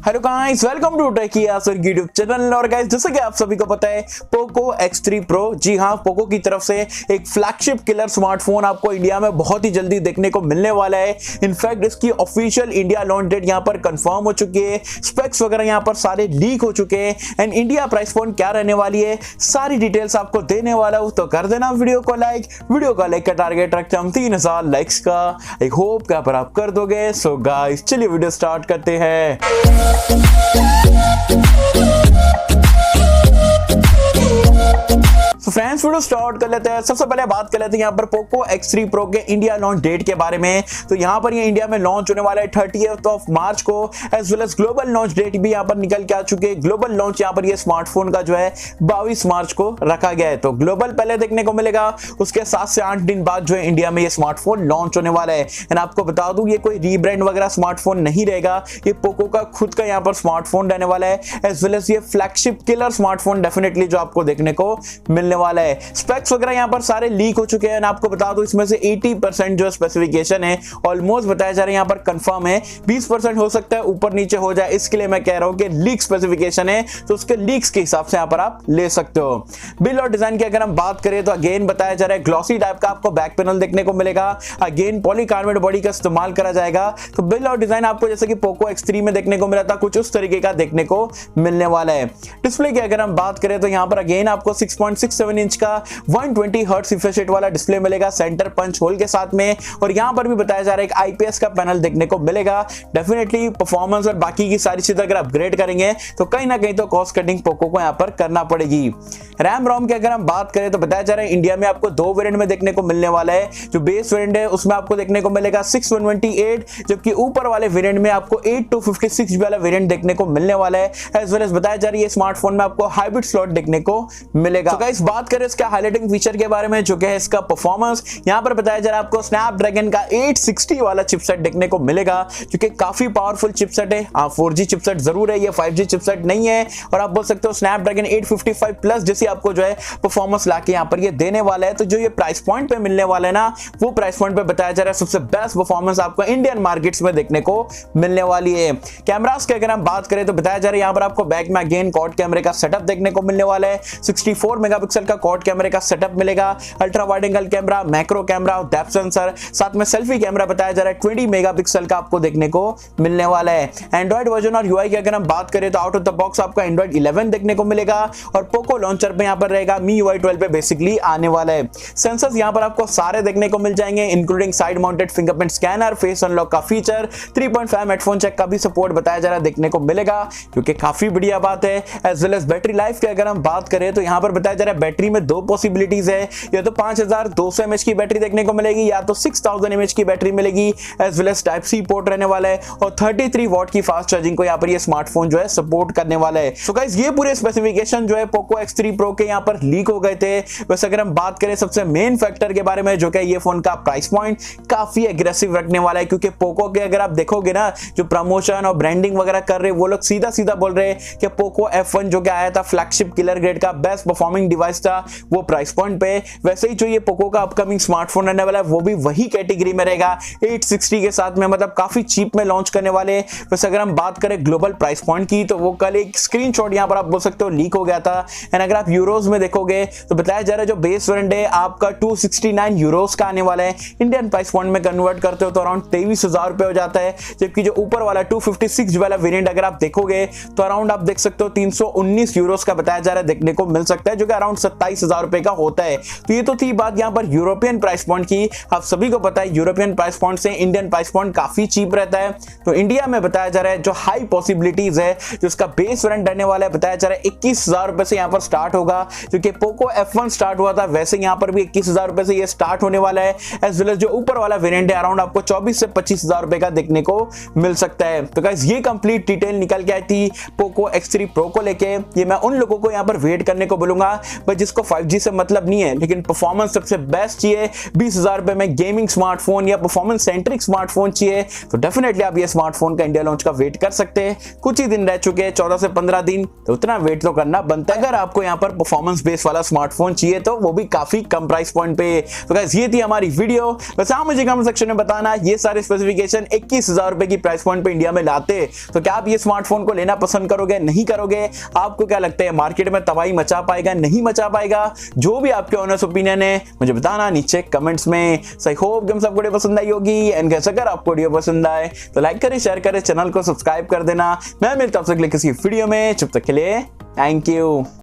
Hello guys, welcome to टेकिया sir YouTube channel. और guys, जैसे कि आप सभी को पता है, पोको X3 Pro, जी हाँ, पोको की तरफ से एक फ्लैगशिप किलर स्मार्टफोन आपको इंडिया में बहुत ही जल्दी देखने को मिलने वाला है। इनफैक्ट इसकी ऑफिशियल इंडिया लॉन्च डेट यहाँ पर कंफर्म हो चुकी है, स्पेक्स वगैरह यहाँ पर सारे लीक हो चुके हैं एंड इंडिया प्राइस पॉइंट क्या रहने वाली है, सारी डिटेल्स आपको देने वाला हूँ। तो कर देना वीडियो को लाइक। वीडियो का लाइक का टारगेट रखते हम 3000 लाइक्स का। आई होप कि आप कर दोगे। सो गाइस, चलिए वीडियो स्टार्ट करते हैं। फ्रेंड्स, वीडियो स्टार्ट कर लेते हैं। सबसे पहले बात कर लेते हैं यहाँ पर पोको X3 Pro के इंडिया लॉन्च डेट के बारे में। तो यहाँ पर ये इंडिया में लॉन्च होने वाला है 30th ऑफ मार्च को, as well as global launch date भी यहाँ पर निकल के आ चुके हैं। ग्लोबल लॉन्च यहाँ पर ये स्मार्टफोन का जो है 22 मार्च को रखा गया है। तो ग्लोबल पहले देखने को मिलेगा, उसके 7 से 8 दिन बाद जो है इंडिया में ये स्मार्टफोन लॉन्च होने वाला है। एंड आपको बता दूं, ये कोई रीब्रांड वगैरह स्मार्टफोन नहीं रहेगा, ये पोको का खुद का यहाँ पर स्मार्टफोन रहने वाला है, एज वेल एज ये फ्लैगशिप किलर स्मार्टफोन डेफिनेटली जो आपको देखने को मिलने वाला है। स्पेक्स वगैरह यहाँ पर सारे लीक हो चुके हैं। आपको बता दूं, इसमें से 80% जो स्पेसिफिकेशन है ऑलमोस्ट बताया जा रहा है यहाँ पर कंफर्म है। 20% हो सकता है ऊपर नीचे हो जाए, इसके लिए मैं कह रहा हूं कि लीक स्पेसिफिकेशन है, तो उसके लीक्स के हिसाब से यहाँ पर आप ले सकते हो। बिल और डिजाइन की अगर हम बात करें तो अगेन बताया जा रहा है ग्लॉसी टाइप का आपको बैक पैनल देखने को मिलेगा। अगेन पॉलीकार्बोनेट बॉडी का इस्तेमाल करा जाएगा। तो बिल और डिजाइन आपको जैसे कि पोको X3 में देखने को मिला था, कुछ उस तरीके का देखने को मिलने वाला है। डिस्प्ले की अगर हम बात करें तो यहाँ पर अगेन आपको 6.67 इंच का 120 हर्ट्ज रिफ्रेश रेट वाला डिस्प्ले मिलेगा सेंटर पंच होल के साथ में। और यहां पर भी बताया जा रहा है एक आईपीएस का पैनल देखने को मिलेगा। डेफिनेटली परफॉर्मेंस और बाकी की सारी चीजें अगर अपग्रेड करेंगे तो कहीं ना कहीं तो कॉस्ट कटिंग पोको को यहां पर करना पड़ेगी। रैम रोम की अगर हम बात करें तो बताया जा रहा है इंडिया में आपको 2 वेरिएंट में देखने को मिलने वाला है। जो बेस वेरिएंट है उसमें आपको देखने को मिलेगा 6128, जबकि ऊपर वाले वेरिएंट में आपको 8256 वाला वेरिएंट देखने को मिलने वाला है। एज वेल एज बताया जा रही है स्मार्टफोन में आपको हाइब्रिड स्लॉट देखने को मिलेगा। तो गाइस, बात करें इसका हाइलाइटिंग फीचर के बारे में, जो कि है इसका परफॉर्मेंस, यहां पर बताया जा रहा है आपको स्नैपड्रैगन का 860 वाला चिपसेट देखने को मिलेगा, जो कि काफी पावरफुल चिपसेट है। 4G चिपसेट जरूर है, ये 5G चिपसेट नहीं है। और आप बोल सकते हो स्नैपड्रैगन 855 प्लस जैसी आपको जो है परफॉर्मेंस लाके यहां पर ये देने वाला है। तो जो ये प्राइस पॉइंट पे मिलने वाला है ना, वो प्राइस पॉइंट पे बताया जा रहा है सबसे बेस्ट परफॉर्मेंस आपको इंडियन मार्केट्स में देखने को मिलने वाली है। कैमरास की अगर हम बात करें तो बताया जा रहा है यहां पर आपको बैक में अगेन क्वाड कैमरे का सेटअप देखने को मिलने वाला है। 64 मेगापिक्सल का क्वाड कैमरे का सेटअप मिलेगा। Ultra wide angle camera, macro camera और डेप्थ सेंसर, साथ में सेल्फी कैमरा बताया जा रहा है 20 मेगापिक्सल का आपको देखने को मिलने वाला है। एंड्रॉइड वर्जन और यूआई की अगर हम बात करें तो आउट ऑफ द बॉक्स आपको एंड्रॉइड 11 देखने को मिलेगा और पोको लॉन्चर पे यहां पर रहेगा MIUI 12 पे बेसिकली आने वाला है। सेंसर्स यहां पर आपको सारे देखने को मिल जाएंगे, including side mounted fingerprint scanner, face unlock का फीचर, 3.5 हेडफोन जैक का भी सपोर्ट बताया जा रहा है देखने को मिलेगा, क्योंकि काफी बढ़िया बात है। As well as battery life की अगर हम बात करें तो यहां पर बताया जा रहा है बैटरी में 2 पॉसिबिलिटीज है, या तो 5200 mAh की बैटरी देखने को मिलेगी, या तो 6000 mAh की बैटरी मिलेगी। As well as type C port रहने वाला है और 33 वॉट की फास्ट चार्जिंग को यहाँ पर ये स्मार्टफोन जो है सपोर्ट करने वाला है। सो गाइस, ये पूरे स्पेसिफिकेशन जो है पोको X3 Pro के यहाँ पर लीक हो गए थे। वैसे अगर हम बात करें सबसे मेन फैक्टर के बारे में, जो कि ये फोन का प्राइस पॉइंट काफी एग्रेसिव रखने वाला है, क्योंकि पोको के अगर आप देखोगे ना, जो प्रमोशन और ब्रांडिंग वगैरह कर रहे हैं, वो लोग सीधा सीधा बोल रहे हैं कि पोको F1 जो कि आया था फ्लैगशिप किलर ग्रेड का बेस्ट परफॉर्मिंग डिवाइस था वो प्राइस पॉइंट पे। वैसे ही जो ये पोको का अपकमिंग स्मार्टफोन रहने वाला है वो भी वही कैटेगरी में रहेगा 860 के साथ में, मतलब काफी चीप में लॉन्च करने वाले। वैसे अगर हम बात करें ग्लोबल प्राइस पॉइंट की, तो वो कल एक स्क्रीनशॉट यहां पर आप बोल सकते हो लीक हो गया था। एंड अगर आप यूरोज में देखोगे तो बताया जा रहा है जो बेस वेरिएंट है आपका 269 यूरोज का आने वाला है। इंडियन प्राइस पॉइंट में कन्वर्ट करते हो तो अराउंड 23,000 रुपए हो जाता है। जबकि जो ऊपर वाला 256 वाला वेरिएंट अगर आप देखोगे तो अराउंड आप देख सकते हो 319 यूरोज का बताया जा रहा है देखने को मिल सकता है, जो कि अराउंड 27,000 रुपए का होता है। तो ये तो थी बात यहां पर यूरोपियन प्राइस पॉइंट की। आप सभी को पता है यूरोपियन प्राइस पॉइंट से इंडियन प्राइस पॉइंट काफी चीप रहता है। तो इंडिया में बताया जा रहा है जो हाई पॉसिबिलिटीज है, जो इसका बेस वेरिएंट रहने वाला है, बताया जा रहा है 21,000 रुपए से यहां पर स्टार्ट होगा। क्योंकि पोको F1 स्टार्ट हुआ था, वैसे यहां पर भी 21,000 रुपए से ये स्टार्ट होने वाला है। एज वेल एज जो ऊपर वाला वेरिएंट है अराउंड आपको 24 से 25,000 रुपए का देखने को मिल सकता है। तो गाइस, ये कंप्लीट डिटेल निकल के आई थी पोको X3 Pro को लेके। ये मैं उन लोगों को यहां पर वेट करने को बोलूंगा बट जिस जिसको 5G से मतलब नहीं है लेकिन परफॉर्मेंस सबसे बेस्ट चाहिए, 20,000 रुपए में गेमिंग स्मार्टफोन या परफॉर्मेंस सेंट्रिक स्मार्टफोन चाहिए, तो डेफिनेटली आप ये स्मार्टफोन का इंडिया लॉन्च का वेट कर सकते हैं। कुछ ही दिन रह चुके हैं, 14 से 15 दिन, तो उतना वेट तो करना बनता है। अगर आपको यहाँ पर परफॉर्मेंस बेस वाला स्मार्टफोन चाहिए तो वो भी काफी कम प्राइस पॉइंट पे। तो गाइस ये थी हमारी वीडियो। वैसे आप मुझे कमेंट सेक्शन में बताना ये सारे स्पेसिफिकेशन 21,000 रुपए की प्राइस पॉइंट पे इंडिया में लाते तो क्या आप ये स्मार्टफोन को लेना पसंद करोगे, नहीं करोगे? आपको क्या लगता है मार्केट में तबाही मचा पाएगा, नहीं मचा पाएगा? जो भी आपके ऑनेस्ट ओपिनियन है मुझे बताना नीचे कमेंट्स में। आई होप कि सबको वीडियो पसंद आई होगी एंड कैसे अगर आपको वीडियो पसंद आए तो लाइक करें, शेयर करें, चैनल को सब्सक्राइब कर देना। मैं मिलता हूं आपसे किसी वीडियो में, जब तक के लिए थैंक यू।